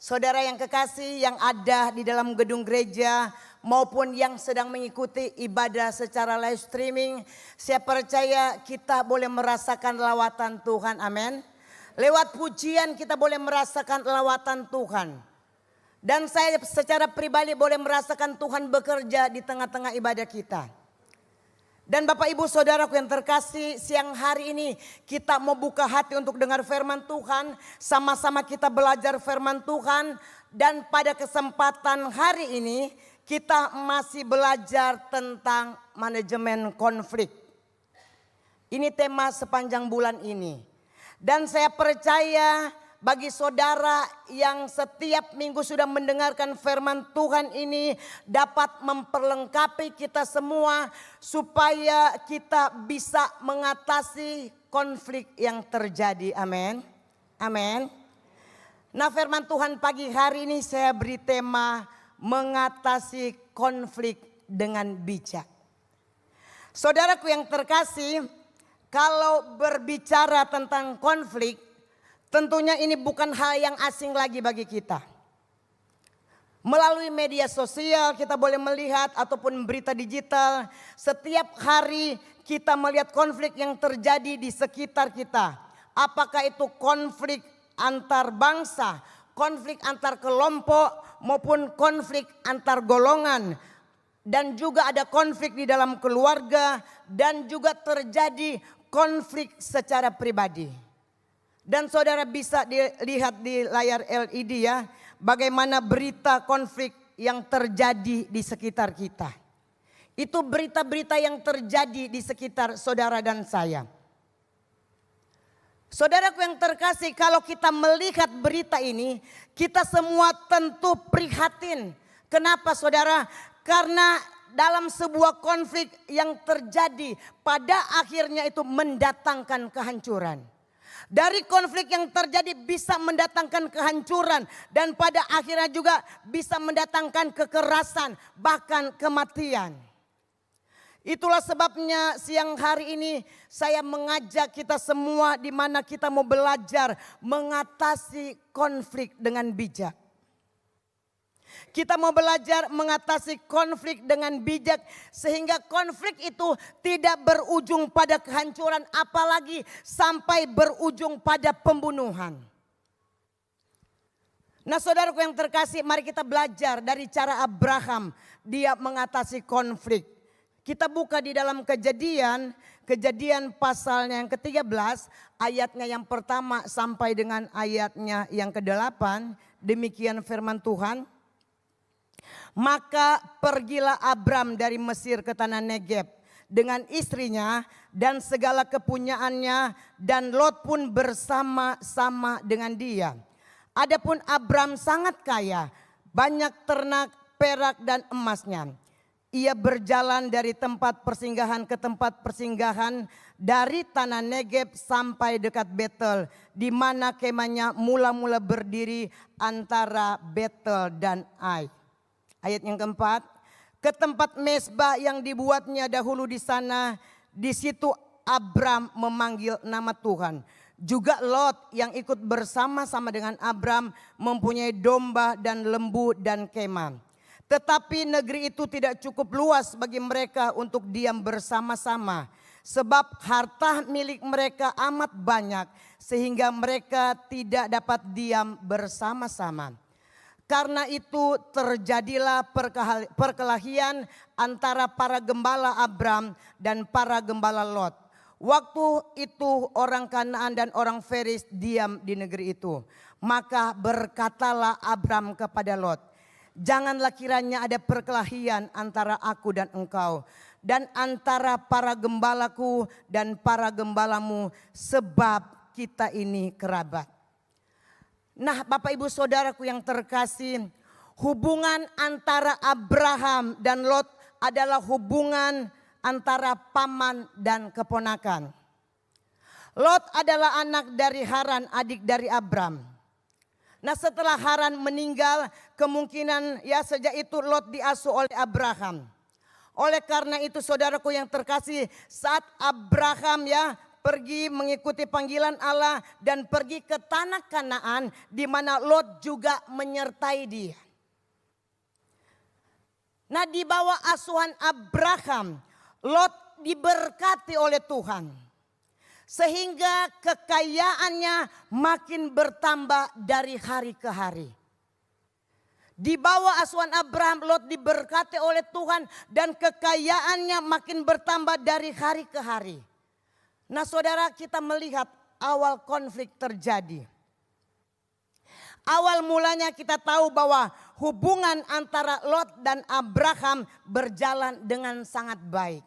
Saudara yang kekasih yang ada di dalam gedung gereja maupun yang sedang mengikuti ibadah secara live streaming, saya percaya kita boleh merasakan lawatan Tuhan, amin. Lewat pujian kita boleh merasakan lawatan Tuhan. Dan saya secara pribadi boleh merasakan Tuhan bekerja di tengah-tengah ibadah kita. Dan Bapak Ibu Saudaraku yang terkasih, siang hari ini kita mau buka hati untuk dengar firman Tuhan. Sama-sama kita belajar firman Tuhan. Dan pada kesempatan hari ini kita masih belajar tentang manajemen konflik. Ini tema sepanjang bulan ini. Dan saya percaya bagi saudara yang setiap minggu sudah mendengarkan firman Tuhan ini dapat memperlengkapi kita semua supaya kita bisa mengatasi konflik yang terjadi. Amin. Amin. Nah, firman Tuhan pagi hari ini saya beri tema mengatasi konflik dengan bijak. Saudaraku yang terkasih, kalau berbicara tentang konflik, tentunya ini bukan hal yang asing lagi bagi kita. Melalui media sosial kita boleh melihat ataupun berita digital. Setiap hari kita melihat konflik yang terjadi di sekitar kita. Apakah itu konflik antar bangsa, konflik antar kelompok maupun konflik antar golongan. Dan juga ada konflik di dalam keluarga dan juga terjadi konflik secara pribadi. Dan saudara bisa dilihat di layar LED ya, bagaimana berita konflik yang terjadi di sekitar kita. Itu berita-berita yang terjadi di sekitar saudara dan saya. Saudaraku yang terkasih, kalau kita melihat berita ini, kita semua tentu prihatin. Kenapa saudara? Karena dalam sebuah konflik yang terjadi pada akhirnya itu mendatangkan kehancuran. Dari konflik yang terjadi bisa mendatangkan kehancuran dan pada akhirnya juga bisa mendatangkan kekerasan bahkan kematian. Itulah sebabnya siang hari ini saya mengajak kita semua di mana kita mau belajar mengatasi konflik dengan bijak. Kita mau belajar mengatasi konflik dengan bijak sehingga konflik itu tidak berujung pada kehancuran apalagi sampai berujung pada pembunuhan. Nah, saudaraku yang terkasih, mari kita belajar dari cara Abraham dia mengatasi konflik. Kita buka di dalam Kejadian pasalnya yang ke-13 ayatnya yang pertama sampai dengan ayatnya yang ke-8. Demikian firman Tuhan. Maka pergilah Abram dari Mesir ke tanah Negeb dengan istrinya dan segala kepunyaannya dan Lot pun bersama-sama dengan dia. Adapun Abram sangat kaya, banyak ternak, perak dan emasnya. Ia berjalan dari tempat persinggahan ke tempat persinggahan dari tanah Negeb sampai dekat Betel, di mana kemahnya mula-mula berdiri antara Betel dan Ai. Ayat yang keempat, ke tempat mezbah yang dibuatnya dahulu di sana, di situ Abram memanggil nama Tuhan. Juga Lot yang ikut bersama-sama dengan Abram mempunyai domba dan lembu dan kemah. Tetapi negeri itu tidak cukup luas bagi mereka untuk diam bersama-sama. Sebab harta milik mereka amat banyak sehingga mereka tidak dapat diam bersama-sama. Karena itu terjadilah perkelahian antara para gembala Abram dan para gembala Lot. Waktu itu orang Kanaan dan orang Feris diam di negeri itu. Maka berkatalah Abram kepada Lot, janganlah kiranya ada perkelahian antara aku dan engkau, dan antara para gembalaku dan para gembalamu, sebab kita ini kerabat. Nah, Bapak Ibu Saudaraku yang terkasih, hubungan antara Abraham dan Lot adalah hubungan antara paman dan keponakan. Lot adalah anak dari Haran, adik dari Abram. Nah, setelah Haran meninggal, kemungkinan ya sejak itu Lot diasuh oleh Abraham. Oleh karena itu saudaraku yang terkasih, saat Abraham ya pergi mengikuti panggilan Allah dan pergi ke tanah Kanaan di mana Lot juga menyertai dia. Nah, di bawah asuhan Abraham, Lot diberkati oleh Tuhan. Sehingga kekayaannya makin bertambah dari hari ke hari. Di bawah asuhan Abraham, Lot diberkati oleh Tuhan dan kekayaannya makin bertambah dari hari ke hari. Nah, saudara, kita melihat awal konflik terjadi. Awal mulanya kita tahu bahwa hubungan antara Lot dan Abraham berjalan dengan sangat baik.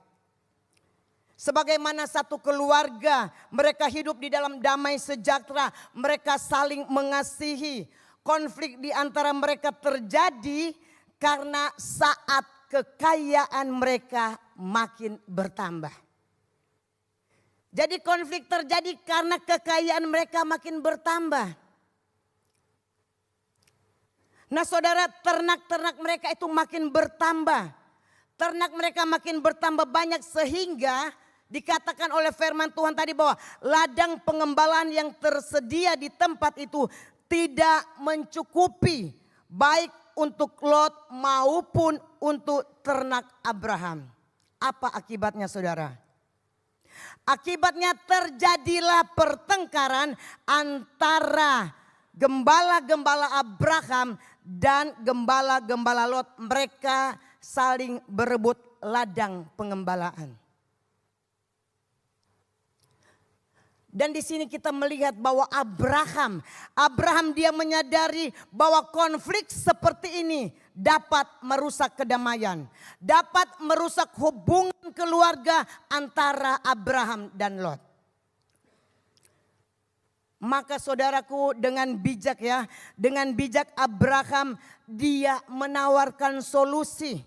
Sebagaimana satu keluarga, mereka hidup di dalam damai sejahtera, mereka saling mengasihi. Konflik di antara mereka terjadi karena saat kekayaan mereka makin bertambah. Jadi konflik terjadi karena kekayaan mereka makin bertambah. Nah, saudara, ternak-ternak mereka itu makin bertambah. Ternak mereka makin bertambah banyak sehingga dikatakan oleh firman Tuhan tadi bahwa ladang pengembalaan yang tersedia di tempat itu tidak mencukupi baik untuk Lot maupun untuk ternak Abraham. Apa akibatnya, saudara? Akibatnya terjadilah pertengkaran antara gembala-gembala Abraham dan gembala-gembala Lot. Mereka saling berebut ladang pengembalaan. Dan di sini kita melihat bahwa Abraham dia menyadari bahwa konflik seperti ini dapat merusak kedamaian, dapat merusak hubungan keluarga antara Abraham dan Lot. Maka saudaraku, dengan bijak Abraham dia menawarkan solusi.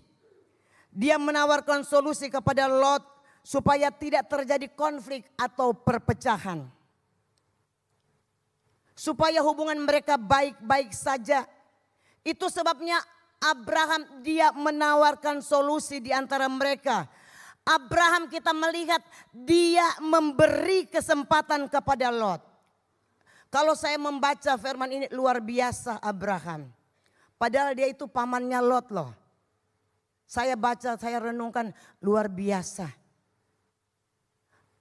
Dia menawarkan solusi kepada Lot supaya tidak terjadi konflik atau perpecahan. Supaya hubungan mereka baik-baik saja. Itu sebabnya Abraham dia menawarkan solusi di antara mereka. Abraham kita melihat dia memberi kesempatan kepada Lot. Kalau saya membaca firman ini luar biasa Abraham. Padahal dia itu pamannya Lot loh. Saya baca, saya renungkan luar biasa.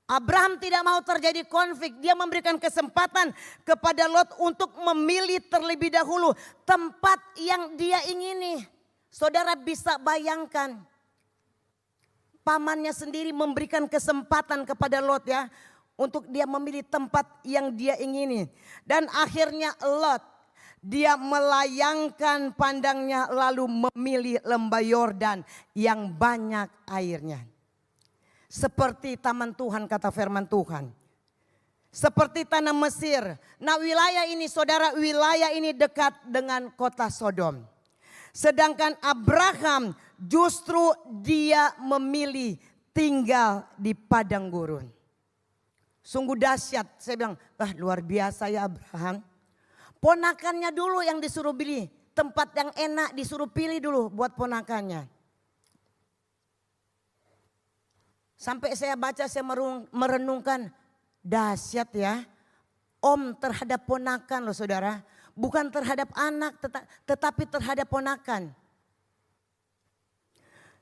Abraham tidak mau terjadi konflik. Dia memberikan kesempatan kepada Lot untuk memilih terlebih dahulu tempat yang dia ingini. Saudara bisa bayangkan. Pamannya sendiri memberikan kesempatan kepada Lot ya. Untuk dia memilih tempat yang dia ingini. Dan akhirnya Lot, dia melayangkan pandangnya lalu memilih lembah Yordan yang banyak airnya. Seperti taman Tuhan kata firman Tuhan. Seperti tanah Mesir. Nah, wilayah ini saudara, wilayah ini dekat dengan kota Sodom. Sedangkan Abraham justru dia memilih tinggal di padang gurun. Sungguh dahsyat, saya bilang, luar biasa ya Abraham. Ponakannya dulu yang disuruh pilih, tempat yang enak disuruh pilih dulu buat ponakannya. Sampai saya baca, saya merenungkan, dahsyat ya. Om terhadap ponakan loh saudara, bukan terhadap anak tetapi terhadap ponakan.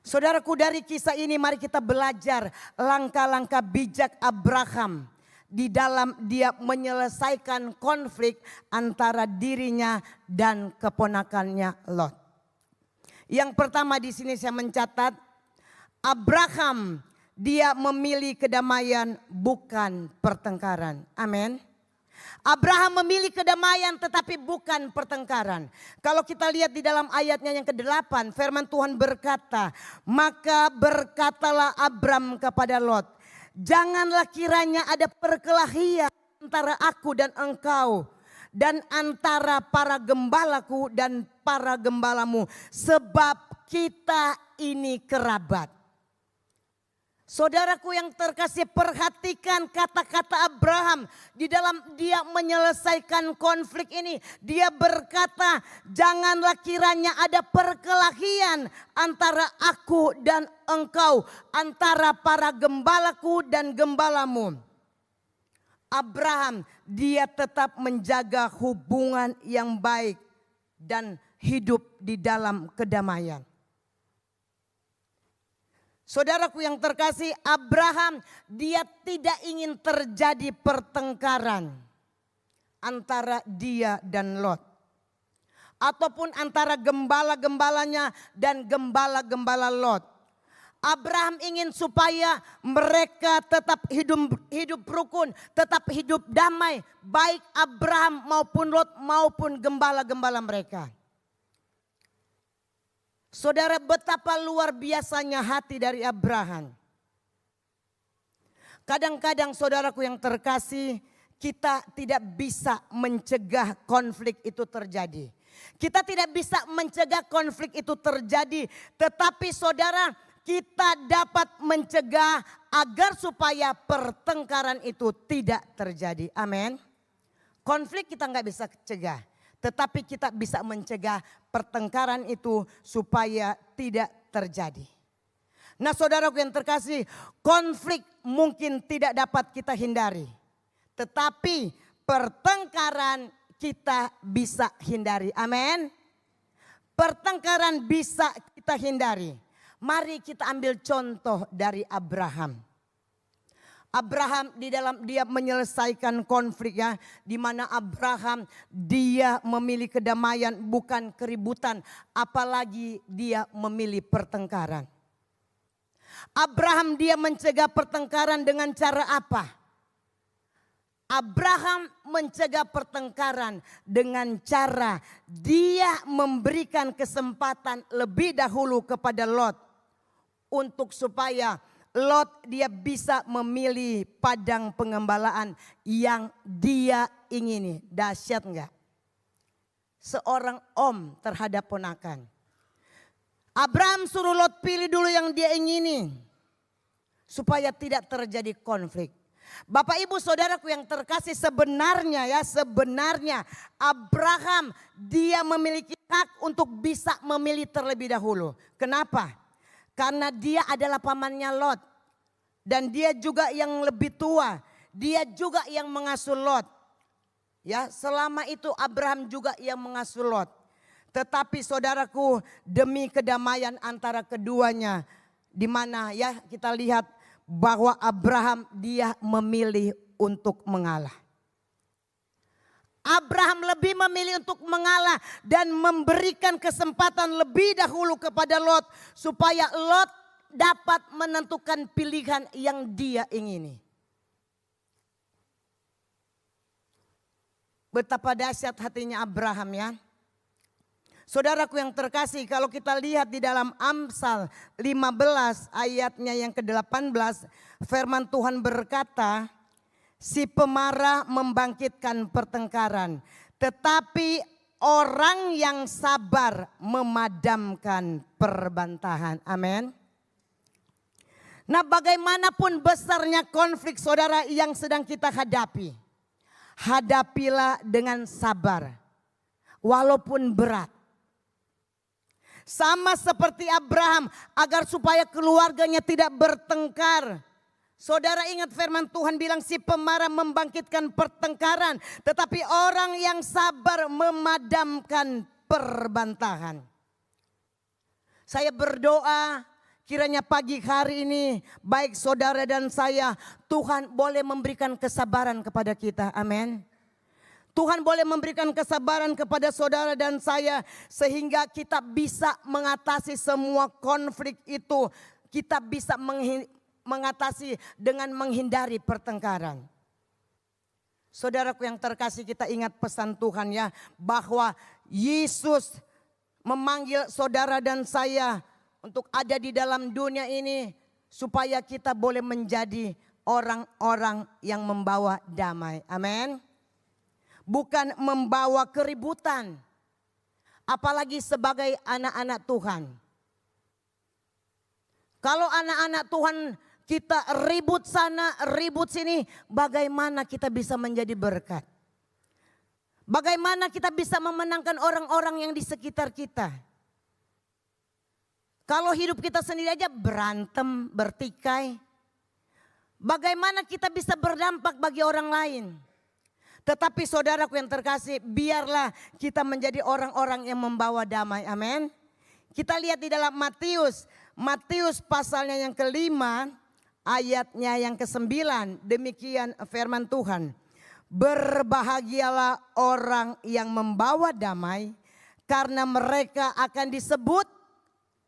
Saudaraku, dari kisah ini mari kita belajar langkah-langkah bijak Abraham di dalam dia menyelesaikan konflik antara dirinya dan keponakannya Lot. Yang pertama di sini saya mencatat, Abraham dia memilih kedamaian bukan pertengkaran. Amin. Abraham memilih kedamaian tetapi bukan pertengkaran. Kalau kita lihat di dalam ayatnya yang ke-8, firman Tuhan berkata, maka berkatalah Abram kepada Lot, janganlah kiranya ada perkelahian antara aku dan engkau, dan antara para gembalaku dan para gembalamu, sebab kita ini kerabat. Saudaraku yang terkasih, perhatikan kata-kata Abraham di dalam dia menyelesaikan konflik ini. Dia berkata, janganlah kiranya ada perkelahian antara aku dan engkau, antara para gembalaku dan gembalamu. Abraham dia tetap menjaga hubungan yang baik dan hidup di dalam kedamaian. Saudaraku yang terkasih, Abraham dia tidak ingin terjadi pertengkaran antara dia dan Lot. Ataupun antara gembala-gembalanya dan gembala-gembala Lot. Abraham ingin supaya mereka tetap hidup rukun, tetap hidup damai. Baik Abraham maupun Lot maupun gembala-gembala mereka. Saudara, betapa luar biasanya hati dari Abraham. Kadang-kadang saudaraku yang terkasih, kita tidak bisa mencegah konflik itu terjadi. Kita tidak bisa mencegah konflik itu terjadi, tetapi saudara, kita dapat mencegah agar supaya pertengkaran itu tidak terjadi. Amin. Konflik kita nggak bisa cegah, tetapi kita bisa mencegah pertengkaran itu supaya tidak terjadi. Nah saudaraku yang terkasih, konflik mungkin tidak dapat kita hindari, tetapi pertengkaran kita bisa hindari. Amin. Pertengkaran bisa kita hindari. Mari kita ambil contoh dari Abraham. Abraham di dalam dia menyelesaikan konfliknya, di mana Abraham dia memilih kedamaian bukan keributan, apalagi dia memilih pertengkaran. Abraham dia mencegah pertengkaran dengan cara apa? Abraham mencegah pertengkaran dengan cara dia memberikan kesempatan lebih dahulu kepada Lot. Untuk supaya Lot dia bisa memilih padang pengembalaan yang dia ingini. Dahsyat enggak? Seorang om terhadap ponakan. Abraham suruh Lot pilih dulu yang dia ingini. Supaya tidak terjadi konflik. Bapak ibu saudaraku yang terkasih, sebenarnya Abraham dia memiliki hak untuk bisa memilih terlebih dahulu. Kenapa? Karena dia adalah pamannya Lot. Dan dia juga yang lebih tua. Dia juga yang mengasuh Lot. Ya, selama itu Abraham juga yang mengasuh Lot. Tetapi saudaraku, demi kedamaian antara keduanya, di mana ya kita lihat bahwa Abraham dia memilih untuk mengalah. Abraham lebih memilih untuk mengalah dan memberikan kesempatan lebih dahulu kepada Lot supaya Lot dapat menentukan pilihan yang dia ingini. Betapa dahsyat hatinya Abraham ya. Saudaraku yang terkasih, kalau kita lihat di dalam Amsal 15 ayatnya yang ke-18, firman Tuhan berkata, si pemarah membangkitkan pertengkaran, tetapi orang yang sabar memadamkan perbantahan. Amin. Nah, bagaimanapun besarnya konflik saudara yang sedang kita hadapi, hadapilah dengan sabar, walaupun berat. Sama seperti Abraham, agar supaya keluarganya tidak bertengkar. Saudara ingat firman Tuhan bilang si pemarah membangkitkan pertengkaran, tetapi orang yang sabar memadamkan perbantahan. Saya berdoa kiranya pagi hari ini baik saudara dan saya, Tuhan boleh memberikan kesabaran kepada kita. Amin. Tuhan boleh memberikan kesabaran kepada saudara dan saya sehingga kita bisa mengatasi semua konflik itu. Kita bisa mengatasi dengan menghindari pertengkaran. Saudaraku yang terkasih, kita ingat pesan Tuhan ya, bahwa Yesus memanggil saudara dan saya untuk ada di dalam dunia ini supaya kita boleh menjadi orang-orang yang membawa damai. Amin. Bukan membawa keributan, apalagi sebagai anak-anak Tuhan. Kalau anak-anak Tuhan kita ribut sana, ribut sini, bagaimana kita bisa menjadi berkat? Bagaimana kita bisa memenangkan orang-orang yang di sekitar kita? Kalau hidup kita sendiri aja berantem, bertikai, Bagaimana kita bisa berdampak bagi orang lain. Tetapi saudaraku yang terkasih, biarlah kita menjadi orang-orang yang membawa damai. Amin. Kita lihat di dalam Matius pasalnya yang kelima, ayatnya yang ke-9. Demikian firman Tuhan. Berbahagialah orang yang membawa damai, karena mereka akan disebut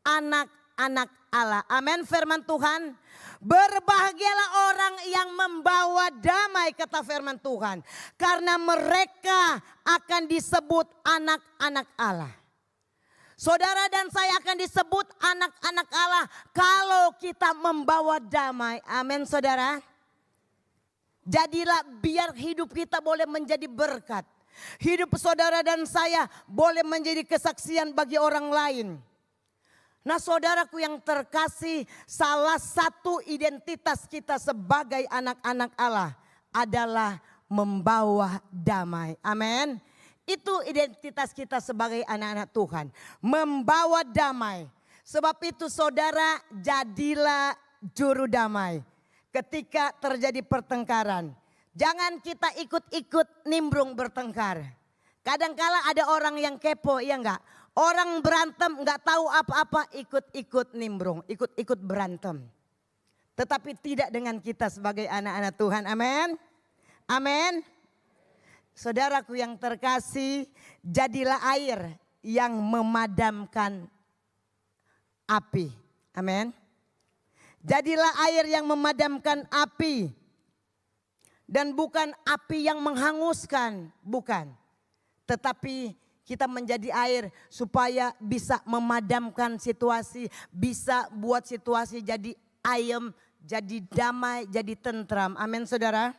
anak-anak Allah. Amin, firman Tuhan. Berbahagialah orang yang membawa damai, kata firman Tuhan, karena mereka akan disebut anak-anak Allah. Saudara dan saya akan disebut anak-anak Allah kalau kita membawa damai. Amin, saudara. Jadilah biar hidup kita boleh menjadi berkat. Hidup saudara dan saya boleh menjadi kesaksian bagi orang lain. Nah, saudaraku yang terkasih, salah satu identitas kita sebagai anak-anak Allah adalah membawa damai. Amin. Itu identitas kita sebagai anak-anak Tuhan, membawa damai. Sebab itu saudara, jadilah juru damai. Ketika terjadi pertengkaran, jangan kita ikut-ikut nimbrung bertengkar. Kadangkala ada orang yang kepo, iya enggak? Orang berantem enggak tahu apa-apa, ikut-ikut nimbrung, ikut-ikut berantem. Tetapi tidak dengan kita sebagai anak-anak Tuhan. Amin. Amin. Saudaraku yang terkasih, jadilah air yang memadamkan api. Amin. Jadilah air yang memadamkan api. Dan bukan api yang menghanguskan, bukan. Tetapi kita menjadi air supaya bisa memadamkan situasi, bisa buat situasi jadi ayem, jadi damai, jadi tentram. Amin, saudara.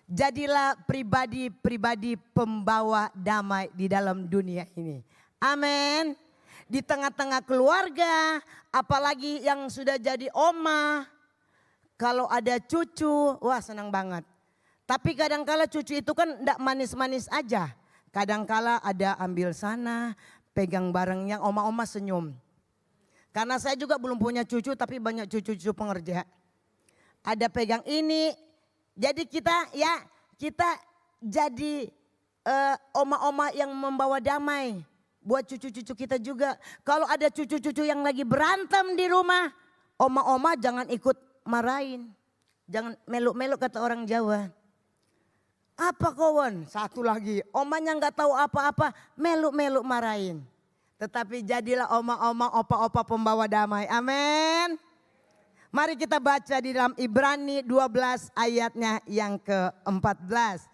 Jadilah pribadi-pribadi pembawa damai di dalam dunia ini. Amin. Di tengah-tengah keluarga, apalagi yang sudah jadi oma, kalau ada cucu, wah senang banget. Tapi kadangkala cucu itu kan tidak manis-manis aja. Kadangkala ada ambil sana, pegang barangnya, oma-oma senyum. Karena saya juga belum punya cucu, tapi banyak cucu-cucu pengerja. Ada pegang ini, jadi kita jadi oma-oma yang membawa damai. Buat cucu-cucu kita juga. Kalau ada cucu-cucu yang lagi berantem di rumah, oma-oma jangan ikut marahin. Jangan meluk-meluk kata orang Jawa. Apa kawan? Satu lagi, omanya nggak tahu apa-apa, meluk-meluk marahin. Tetapi jadilah oma-oma, opa-opa pembawa damai. Amin. Mari kita baca di dalam Ibrani 12 ayatnya yang ke-14.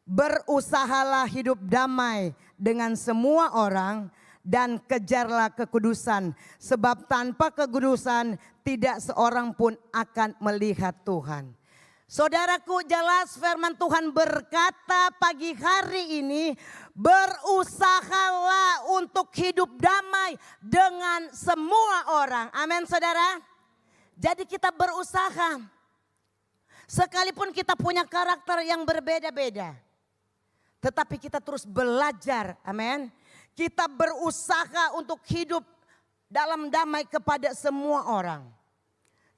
Berusahalah hidup damai dengan semua orang dan kejarlah kekudusan. Sebab tanpa kekudusan tidak seorang pun akan melihat Tuhan. Saudaraku, jelas firman Tuhan berkata pagi hari ini, berusahalah untuk hidup damai dengan semua orang. Amin, saudara. Jadi kita berusaha. Sekalipun kita punya karakter yang berbeda-beda. Tetapi kita terus belajar, amin. Kita berusaha untuk hidup dalam damai kepada semua orang.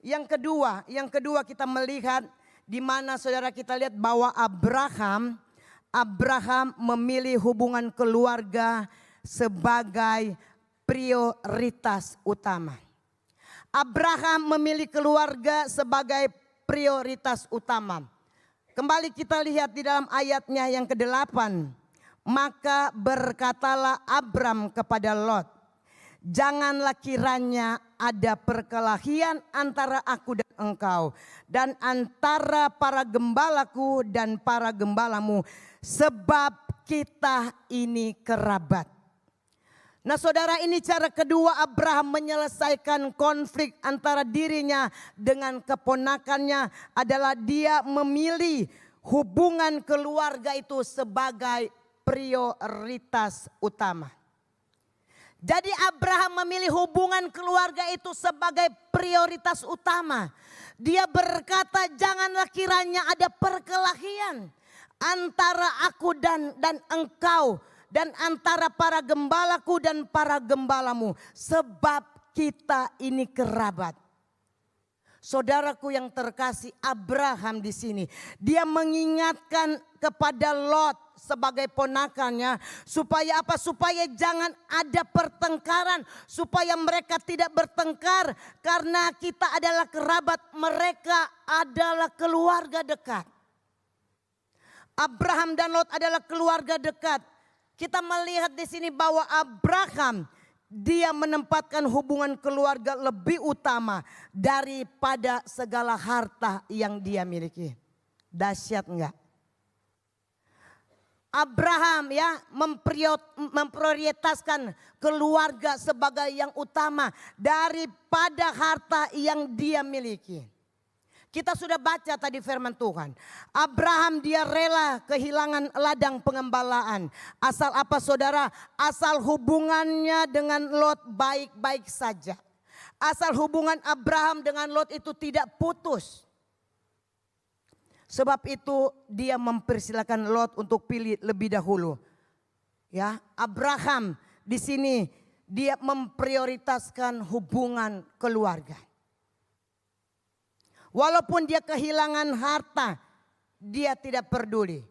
Yang kedua kita melihat di mana saudara kita lihat bahwa Abraham memilih hubungan keluarga sebagai prioritas utama. Abraham memilih keluarga sebagai prioritas utama. Kembali kita lihat di dalam ayatnya yang ke-8. Maka berkatalah Abram kepada Lot, janganlah kiranya ada perkelahian antara aku dan engkau, dan antara para gembalaku dan para gembalamu, sebab kita ini kerabat. Nah saudara, ini cara kedua Abraham menyelesaikan konflik antara dirinya dengan keponakannya adalah dia memilih hubungan keluarga itu sebagai prioritas utama. Jadi Abraham memilih hubungan keluarga itu sebagai prioritas utama. Dia berkata janganlah kiranya ada perkelahian antara aku dan engkau. Dan antara para gembalaku dan para gembalamu. Sebab kita ini kerabat. Saudaraku yang terkasih, Abraham di sini dia mengingatkan kepada Lot sebagai ponakannya supaya apa? Supaya jangan ada pertengkaran, supaya mereka tidak bertengkar karena kita adalah kerabat, mereka adalah keluarga dekat. Abraham dan Lot adalah keluarga dekat. Kita melihat di sini bahwa Abraham dia menempatkan hubungan keluarga lebih utama daripada segala harta yang dia miliki. Dahsyat enggak? Abraham ya memprioritaskan keluarga sebagai yang utama daripada harta yang dia miliki. Kita sudah baca tadi firman Tuhan. Abraham dia rela kehilangan ladang pengembalaan. Asal apa saudara? Asal hubungannya dengan Lot baik-baik saja. Asal hubungan Abraham dengan Lot itu tidak putus. Sebab itu dia mempersilakan Lot untuk pilih lebih dahulu. Ya, Abraham di sini dia memprioritaskan hubungan keluarga. Walaupun dia kehilangan harta, dia tidak peduli.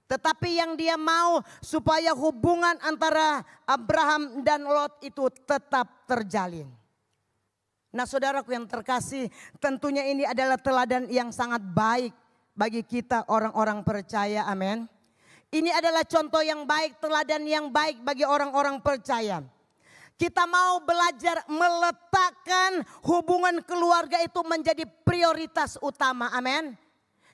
Tetapi yang dia mau supaya hubungan antara Abraham dan Lot itu tetap terjalin. Nah saudaraku yang terkasih, tentunya ini adalah teladan yang sangat baik bagi kita orang-orang percaya, amin. Ini adalah contoh yang baik, teladan yang baik bagi orang-orang percaya. Kita mau belajar meletakkan hubungan keluarga itu menjadi prioritas utama, amin.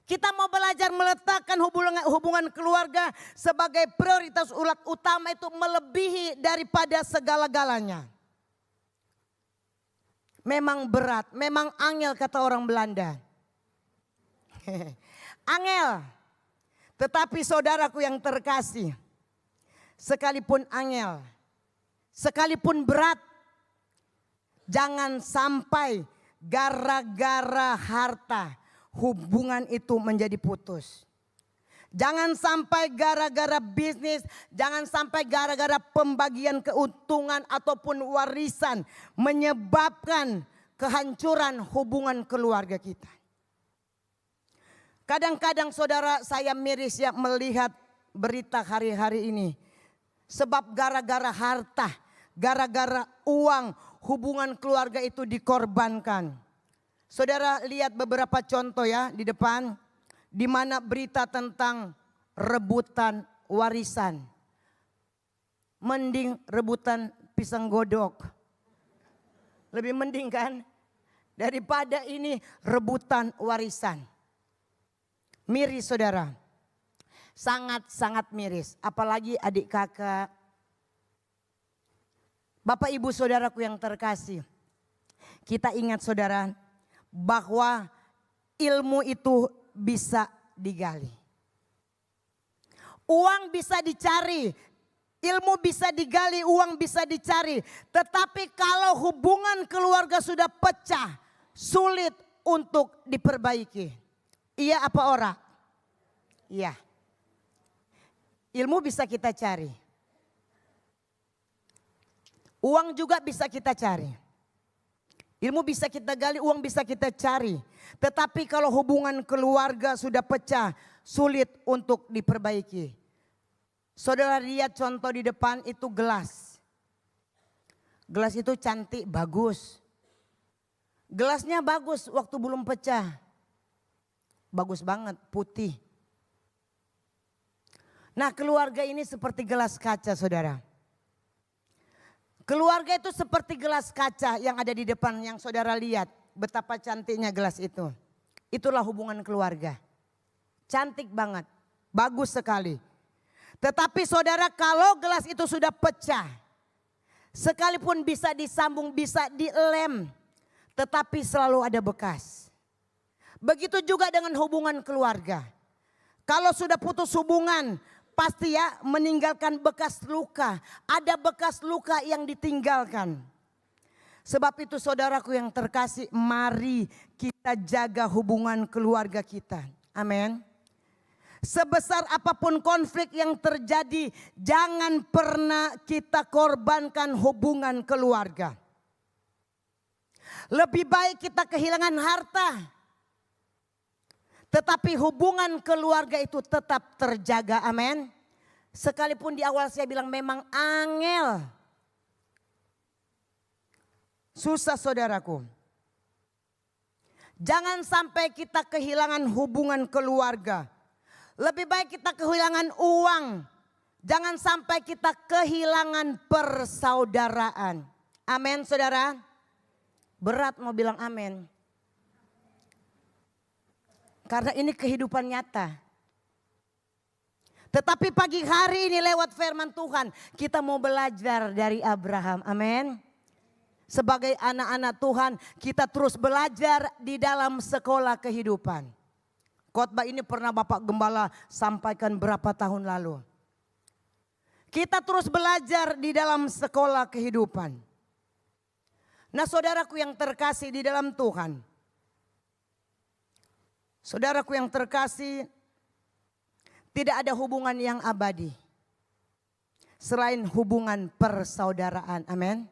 Kita mau belajar meletakkan hubungan keluarga sebagai prioritas utama itu melebihi daripada segala-galanya. Memang berat, memang angel kata orang Belanda. Angel, tetapi saudaraku yang terkasih, sekalipun angel, sekalipun berat, jangan sampai gara-gara harta hubungan itu menjadi putus. Jangan sampai gara-gara bisnis, jangan sampai gara-gara pembagian keuntungan ataupun warisan menyebabkan kehancuran hubungan keluarga kita. Kadang-kadang saudara saya miris ya melihat berita hari-hari ini. Sebab gara-gara harta, gara-gara uang, hubungan keluarga itu dikorbankan. Saudara lihat beberapa contoh ya di depan. Di mana berita tentang rebutan warisan. Mending rebutan pisang godok. Lebih mending kan? Daripada ini rebutan warisan. Miris saudara. Sangat-sangat miris. Apalagi adik kakak. Bapak ibu saudaraku yang terkasih. Kita ingat saudara. Bahwa ilmu itu bisa digali. Uang bisa dicari. Ilmu bisa digali, uang bisa dicari. Tetapi kalau hubungan keluarga sudah pecah. Sulit untuk diperbaiki. Iya apa ora? Iya. Ilmu bisa kita cari. Uang juga bisa kita cari. Ilmu bisa kita gali, uang bisa kita cari. Tetapi kalau hubungan keluarga sudah pecah, sulit untuk diperbaiki. Saudara lihat contoh di depan itu gelas. Gelas itu cantik, bagus. Gelasnya bagus waktu belum pecah. Bagus banget, putih. Nah keluarga ini seperti gelas kaca saudara. Keluarga itu seperti gelas kaca yang ada di depan yang saudara lihat. Betapa cantiknya gelas itu. Itulah hubungan keluarga. Cantik banget, bagus sekali. Tetapi saudara kalau gelas itu sudah pecah. Sekalipun bisa disambung, bisa dilem. Tetapi selalu ada bekas. Begitu juga dengan hubungan keluarga. Kalau sudah putus hubungan, pasti ya meninggalkan bekas luka. Ada bekas luka yang ditinggalkan. Sebab itu saudaraku yang terkasih, mari kita jaga hubungan keluarga kita. Amin. Sebesar apapun konflik yang terjadi, jangan pernah kita korbankan hubungan keluarga. Lebih baik kita kehilangan harta, tetapi hubungan keluarga itu tetap terjaga. Amin. Sekalipun di awal saya bilang memang angel. Susah saudaraku. Jangan sampai kita kehilangan hubungan keluarga. Lebih baik kita kehilangan uang. Jangan sampai kita kehilangan persaudaraan. Amin saudara. Berat mau bilang amin. Karena ini kehidupan nyata. Tetapi pagi hari ini lewat firman Tuhan kita mau belajar dari Abraham. Amin. Sebagai anak-anak Tuhan kita terus belajar di dalam sekolah kehidupan. Khotbah ini pernah Bapak Gembala sampaikan berapa tahun lalu. Kita terus belajar di dalam sekolah kehidupan. Nah saudaraku yang terkasih di dalam Tuhan. Saudaraku yang terkasih, tidak ada hubungan yang abadi selain hubungan persaudaraan. Amin.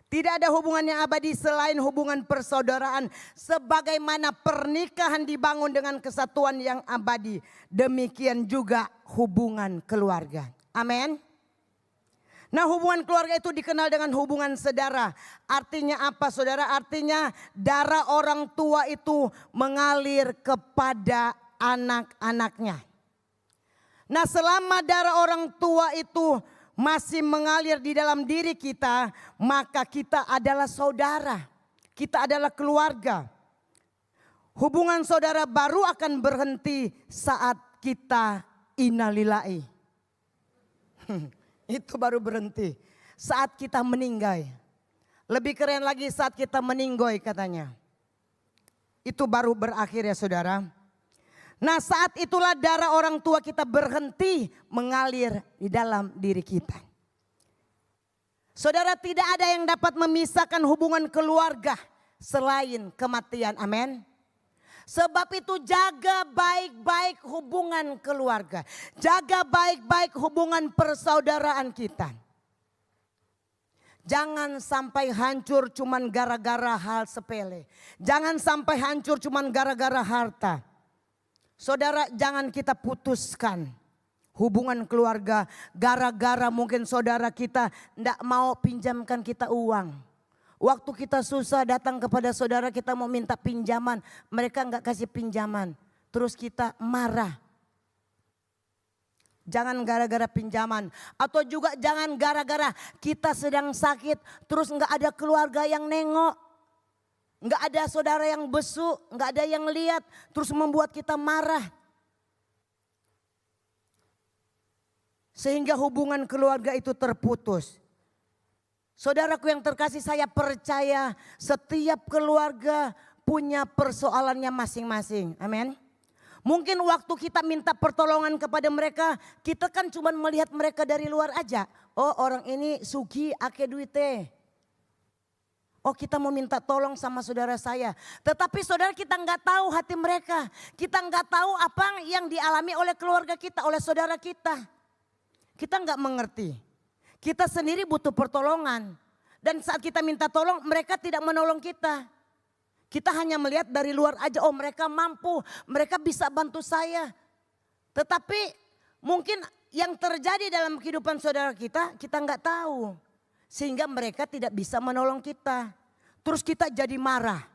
Tidak ada hubungan yang abadi selain hubungan persaudaraan. Sebagaimana pernikahan dibangun dengan kesatuan yang abadi, demikian juga hubungan keluarga. Amin. Nah hubungan keluarga itu dikenal dengan hubungan saudara. Artinya apa saudara? Artinya darah orang tua itu mengalir kepada anak-anaknya. Nah selama darah orang tua itu masih mengalir di dalam diri kita, maka kita adalah saudara. Kita adalah keluarga. Hubungan saudara baru akan berhenti saat kita innalillahi. Itu baru berhenti saat kita meninggal. Lebih keren lagi saat kita meninggoy katanya. Itu baru berakhir ya saudara. Nah saat itulah darah orang tua kita berhenti mengalir di dalam diri kita. Saudara, tidak ada yang dapat memisahkan hubungan keluarga selain kematian. Amin. Sebab itu jaga baik-baik hubungan keluarga. Jaga baik-baik hubungan persaudaraan kita. Jangan sampai hancur cuman gara-gara hal sepele. Jangan sampai hancur cuman gara-gara harta. Saudara, jangan kita putuskan hubungan keluarga gara-gara mungkin saudara kita tidak mau pinjamkan kita uang. Waktu kita susah datang kepada saudara kita mau minta pinjaman, mereka enggak kasih pinjaman. Terus kita marah. Jangan gara-gara pinjaman. Atau juga jangan gara-gara kita sedang sakit terus enggak ada keluarga yang nengok. Enggak ada saudara yang besuk, enggak ada yang lihat, terus membuat kita marah. Sehingga hubungan keluarga itu terputus. Saudaraku yang terkasih, saya percaya setiap keluarga punya persoalannya masing-masing. Amin. Mungkin waktu kita minta pertolongan kepada mereka, kita kan cuma melihat mereka dari luar aja. Oh orang ini sugi ake duite. Oh kita mau minta tolong sama saudara saya. Tetapi saudara kita nggak tahu hati mereka. Kita nggak tahu apa yang dialami oleh keluarga kita, oleh saudara kita. Kita nggak mengerti. Kita sendiri butuh pertolongan. Dan saat kita minta tolong mereka tidak menolong kita. Kita hanya melihat dari luar aja, oh mereka mampu, mereka bisa bantu saya. Tetapi mungkin yang terjadi dalam kehidupan saudara kita nggak tahu. Sehingga mereka tidak bisa menolong kita. Terus kita jadi marah.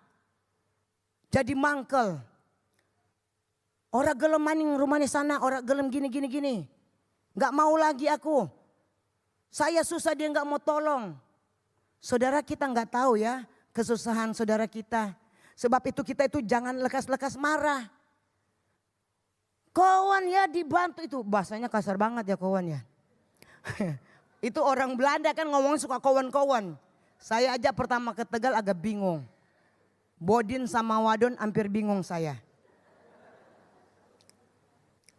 Jadi mangkel. Orang gelem maning rumahnya sana, orang gelem gini. Nggak mau lagi aku. Saya susah dia nggak mau tolong. Saudara kita nggak tahu ya kesusahan saudara kita. Sebab itu kita itu jangan lekas-lekas marah. Kawan ya dibantu itu. Bahasanya kasar banget ya kawan ya. Itu orang Belanda kan ngomong suka kawan-kawan. Saya aja pertama ke Tegal agak bingung. Bodin sama Wadon hampir bingung saya.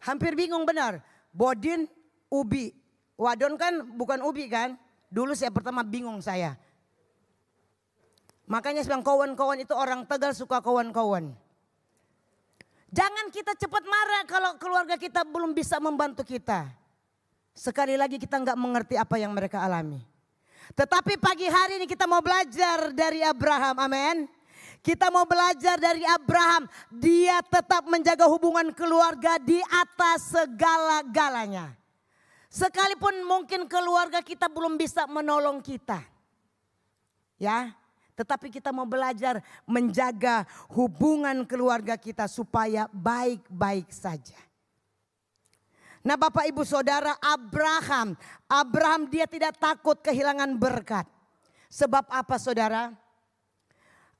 Hampir bingung benar. Bodin, Ubi. Wadon kan bukan Ubi kan. Dulu saya pertama bingung saya. Makanya saya bilang kawan-kawan itu orang Tegal suka kawan-kawan. Jangan kita cepat marah kalau keluarga kita belum bisa membantu kita. Sekali lagi kita nggak mengerti apa yang mereka alami. Tetapi pagi hari ini kita mau belajar dari Abraham, amin. Kita mau belajar dari Abraham. Dia tetap menjaga hubungan keluarga di atas segala-galanya. Sekalipun mungkin keluarga kita belum bisa menolong kita. Ya, tetapi kita mau belajar menjaga hubungan keluarga kita supaya baik-baik saja. Nah Bapak Ibu Saudara, Abraham dia tidak takut kehilangan berkat. Sebab apa saudara?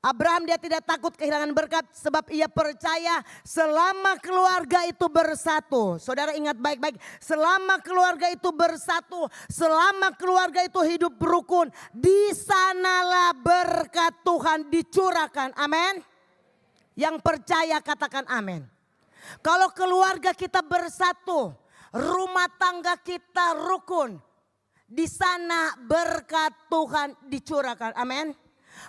Abraham dia tidak takut kehilangan berkat sebab ia percaya selama keluarga itu bersatu. Saudara ingat baik-baik, selama keluarga itu bersatu, selama keluarga itu hidup rukun, di sanalah berkat Tuhan dicurahkan. Amin. Yang percaya katakan amin. Kalau keluarga kita bersatu, rumah tangga kita rukun, di sana berkat Tuhan dicurahkan. Amin.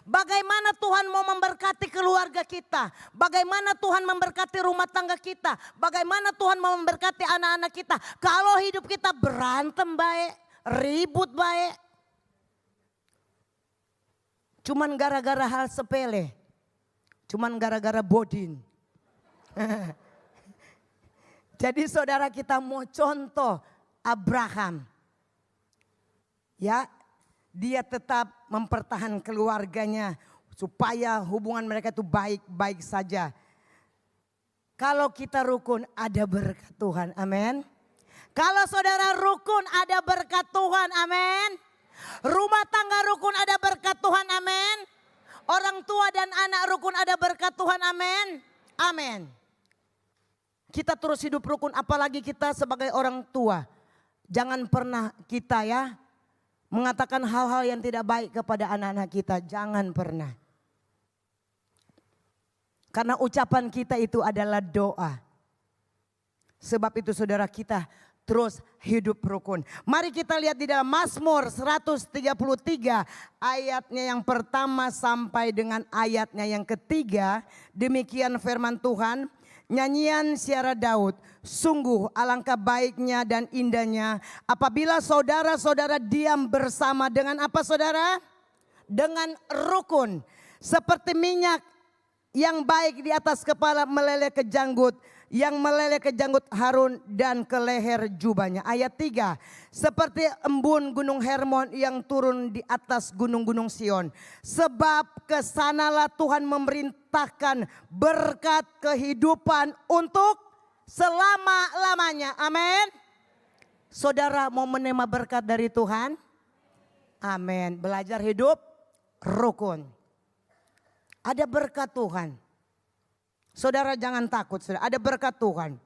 Bagaimana Tuhan mau memberkati keluarga kita? Bagaimana Tuhan memberkati rumah tangga kita? Bagaimana Tuhan mau memberkati anak-anak kita? Kalau hidup kita berantem baik, ribut baik. Cuman gara-gara hal sepele. Cuman gara-gara bodin. Jadi saudara kita mau contoh Abraham. Ya, dia tetap mempertahankan keluarganya supaya hubungan mereka itu baik-baik saja. Kalau kita rukun ada berkat Tuhan, amin. Kalau saudara rukun ada berkat Tuhan, amin. Rumah tangga rukun ada berkat Tuhan, amin. Orang tua dan anak rukun ada berkat Tuhan, amin. Amin. Kita terus hidup rukun, apalagi kita sebagai orang tua. Jangan pernah kita ya mengatakan hal-hal yang tidak baik kepada anak-anak kita. Jangan pernah. Karena ucapan kita itu adalah doa. Sebab itu saudara kita terus hidup rukun. Mari kita lihat di dalam Mazmur 133 ayatnya yang pertama sampai dengan ayatnya yang ketiga. Demikian firman Tuhan. Nyanyian Syara Daud, sungguh alangkah baiknya dan indahnya apabila saudara-saudara diam bersama dengan apa saudara? Dengan rukun. Seperti minyak yang baik di atas kepala meleleh ke janggut, yang meleleh ke janggut Harun dan ke leher jubahnya. Ayat 3, seperti embun gunung Hermon yang turun di atas gunung-gunung Sion. Sebab kesanalah Tuhan memerintahkan berkat kehidupan untuk selama-lamanya. Amin. Saudara mau menerima berkat dari Tuhan? Amin. Belajar hidup rukun. Ada berkat Tuhan. Saudara jangan takut, saudara. Ada berkat Tuhan.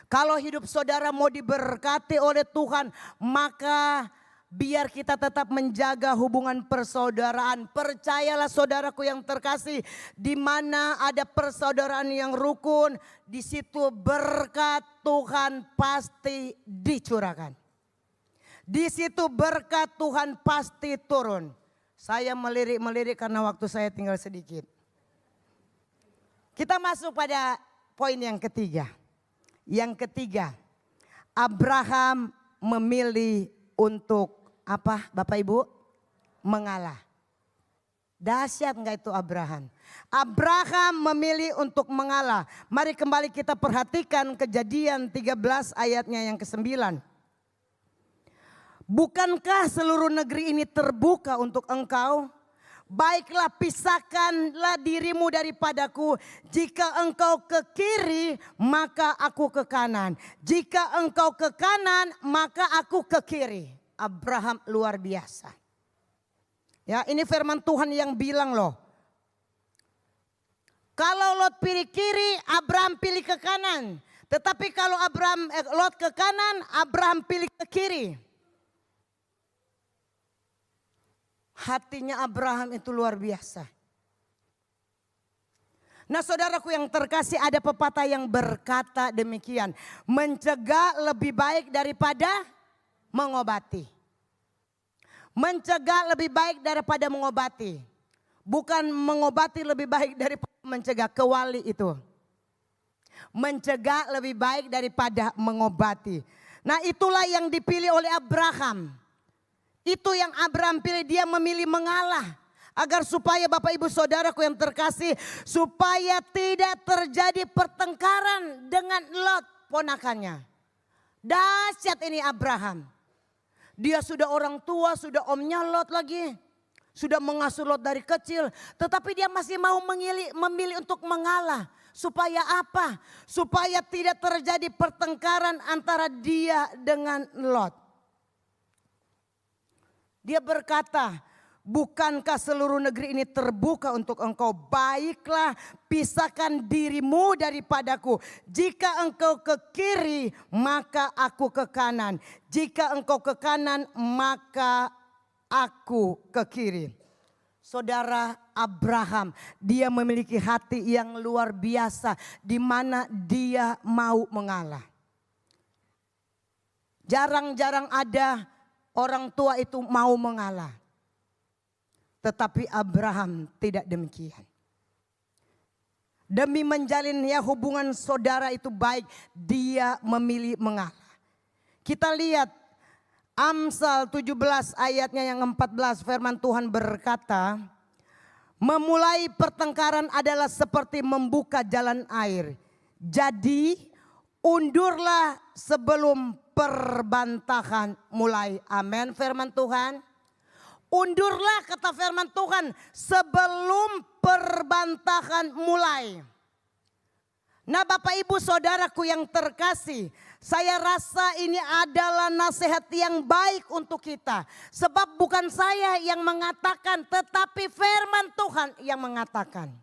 Kalau hidup saudara mau diberkati oleh Tuhan, maka biar kita tetap menjaga hubungan persaudaraan. Percayalah saudaraku yang terkasih, di mana ada persaudaraan yang rukun, di situ berkat Tuhan pasti dicurahkan. Di situ berkat Tuhan pasti turun. Saya melirik-melirik karena waktu saya tinggal sedikit. Kita masuk pada poin yang ketiga. Yang ketiga, Abraham memilih untuk apa Bapak Ibu? Mengalah. Dahsyat enggak itu Abraham? Abraham memilih untuk mengalah. Mari kembali kita perhatikan Kejadian 13 ayatnya yang ke-9. Bukankah seluruh negeri ini terbuka untuk engkau? Baiklah pisahkanlah dirimu daripadaku. Jika engkau ke kiri maka aku ke kanan. Jika engkau ke kanan maka aku ke kiri. Abraham luar biasa. Ya, ini firman Tuhan yang bilang loh. Kalau Lot pilih kiri, Abraham pilih ke kanan. Tetapi kalau Lot ke kanan, Abraham pilih ke kiri. Hatinya Abraham itu luar biasa. Nah saudaraku yang terkasih, ada pepatah yang berkata demikian. Mencegah lebih baik daripada mengobati. Mencegah lebih baik daripada mengobati. Bukan mengobati lebih baik daripada mencegah, kewali itu. Mencegah lebih baik daripada mengobati. Nah itulah yang dipilih oleh Abraham. Itu yang Abraham pilih, dia memilih mengalah. Agar supaya Bapak Ibu Saudaraku yang terkasih, supaya tidak terjadi pertengkaran dengan Lot ponakannya. Dahsyat ini Abraham. Dia sudah orang tua, sudah omnya Lot lagi. Sudah mengasuh Lot dari kecil. Tetapi dia masih mau memilih untuk mengalah. Supaya apa? Supaya tidak terjadi pertengkaran antara dia dengan Lot. Dia berkata, bukankah seluruh negeri ini terbuka untuk engkau? Baiklah, pisahkan dirimu daripadaku. Jika engkau ke kiri, maka aku ke kanan. Jika engkau ke kanan, maka aku ke kiri. Saudara Abraham, dia memiliki hati yang luar biasa, di mana dia mau mengalah. Jarang-jarang ada orang tua itu mau mengalah. Tetapi Abraham tidak demikian. Demi menjalin hubungan saudara itu baik, dia memilih mengalah. Kita lihat Amsal 17 ayatnya yang 14, firman Tuhan berkata, memulai pertengkaran adalah seperti membuka jalan air. Jadi undurlah sebelum perbantahan mulai. Amin, firman Tuhan. Undurlah, kata firman Tuhan, sebelum perbantahan mulai. Nah Bapak Ibu Saudaraku yang terkasih, saya rasa ini adalah nasihat yang baik untuk kita. Sebab bukan saya yang mengatakan, tetapi firman Tuhan yang mengatakan.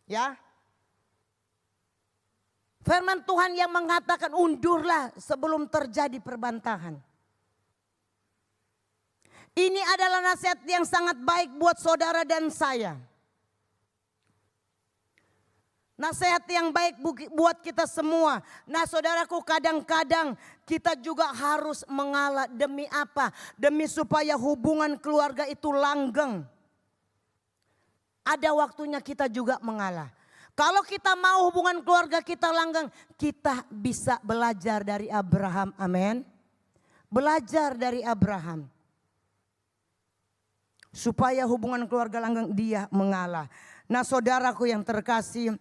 Ya. Firman Tuhan yang mengatakan undurlah sebelum terjadi perbantahan. Ini adalah nasihat yang sangat baik buat saudara dan saya. Nasihat yang baik buat kita semua. Nah saudaraku, kadang-kadang kita juga harus mengalah. Demi apa? Demi supaya hubungan keluarga itu langgeng. Ada waktunya kita juga mengalah. Kalau kita mau hubungan keluarga kita langgeng, kita bisa belajar dari Abraham. Amin. Belajar dari Abraham. Supaya hubungan keluarga langgeng, dia mengalah. Nah saudaraku yang terkasih,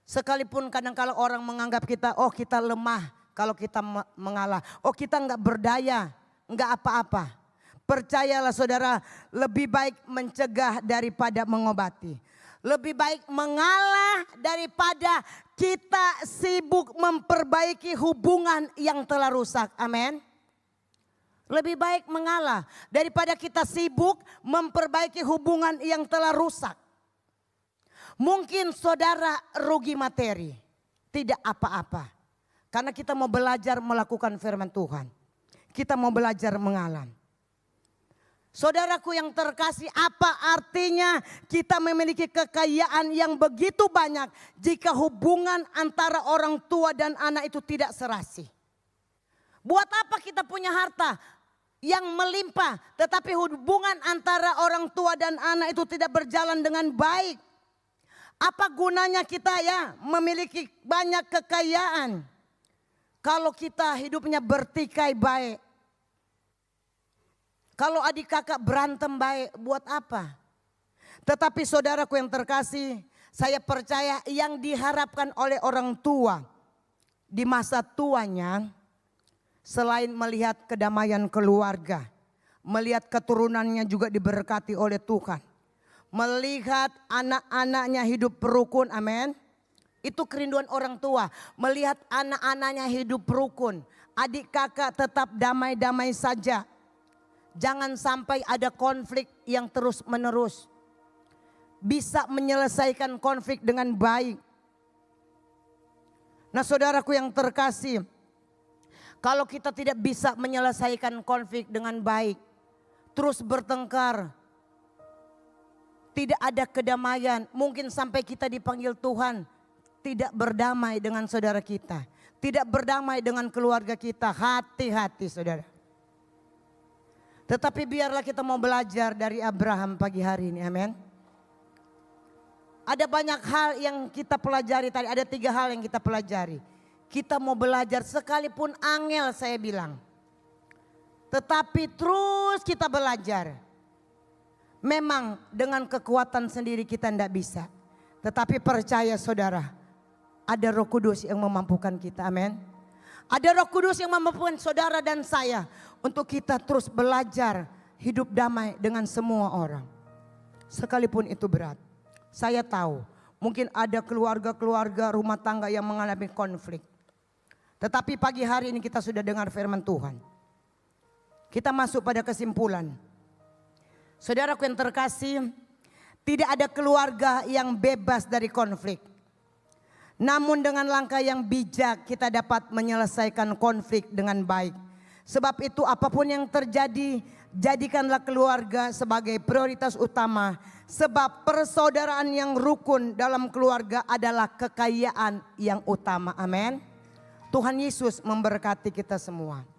sekalipun kadang-kala orang menganggap kita, oh kita lemah kalau kita mengalah. Oh kita enggak berdaya, enggak apa-apa. Percayalah saudara, lebih baik mencegah daripada mengobati. Lebih baik mengalah daripada kita sibuk memperbaiki hubungan yang telah rusak. Amin. Lebih baik mengalah daripada kita sibuk memperbaiki hubungan yang telah rusak. Mungkin saudara rugi materi, tidak apa-apa. Karena kita mau belajar melakukan firman Tuhan. Kita mau belajar mengalah. Saudaraku yang terkasih, apa artinya kita memiliki kekayaan yang begitu banyak jika hubungan antara orang tua dan anak itu tidak serasi? Buat apa kita punya harta yang melimpah, tetapi hubungan antara orang tua dan anak itu tidak berjalan dengan baik? Apa gunanya kita ya memiliki banyak kekayaan kalau kita hidupnya bertikai baik? Kalau adik kakak berantem baik, buat apa? Tetapi saudaraku yang terkasih, saya percaya yang diharapkan oleh orang tua di masa tuanya, selain melihat kedamaian keluarga, melihat keturunannya juga diberkati oleh Tuhan, melihat anak-anaknya hidup rukun, amin. Itu kerinduan orang tua, melihat anak-anaknya hidup rukun, adik kakak tetap damai-damai saja. Jangan sampai ada konflik yang terus menerus. Bisa menyelesaikan konflik dengan baik. Nah saudaraku yang terkasih, kalau kita tidak bisa menyelesaikan konflik dengan baik, terus bertengkar, tidak ada kedamaian, mungkin sampai kita dipanggil Tuhan, tidak berdamai dengan saudara kita, tidak berdamai dengan keluarga kita. Hati-hati saudara. Tetapi biarlah kita mau belajar dari Abraham pagi hari ini, amin. Ada banyak hal yang kita pelajari tadi, ada 3 hal yang kita pelajari. Kita mau belajar sekalipun angel saya bilang. Tetapi terus kita belajar. Memang dengan kekuatan sendiri kita tidak bisa. Tetapi percaya saudara, ada Roh Kudus yang memampukan kita, amin. Ada Roh Kudus yang memampukan saudara dan saya untuk kita terus belajar hidup damai dengan semua orang. Sekalipun itu berat. Saya tahu mungkin ada keluarga-keluarga rumah tangga yang mengalami konflik. Tetapi pagi hari ini kita sudah dengar firman Tuhan. Kita masuk pada kesimpulan. Saudaraku yang terkasih, tidak ada keluarga yang bebas dari konflik. Namun dengan langkah yang bijak kita dapat menyelesaikan konflik dengan baik. Sebab itu apapun yang terjadi, jadikanlah keluarga sebagai prioritas utama. Sebab persaudaraan yang rukun dalam keluarga adalah kekayaan yang utama. Amin. Tuhan Yesus memberkati kita semua.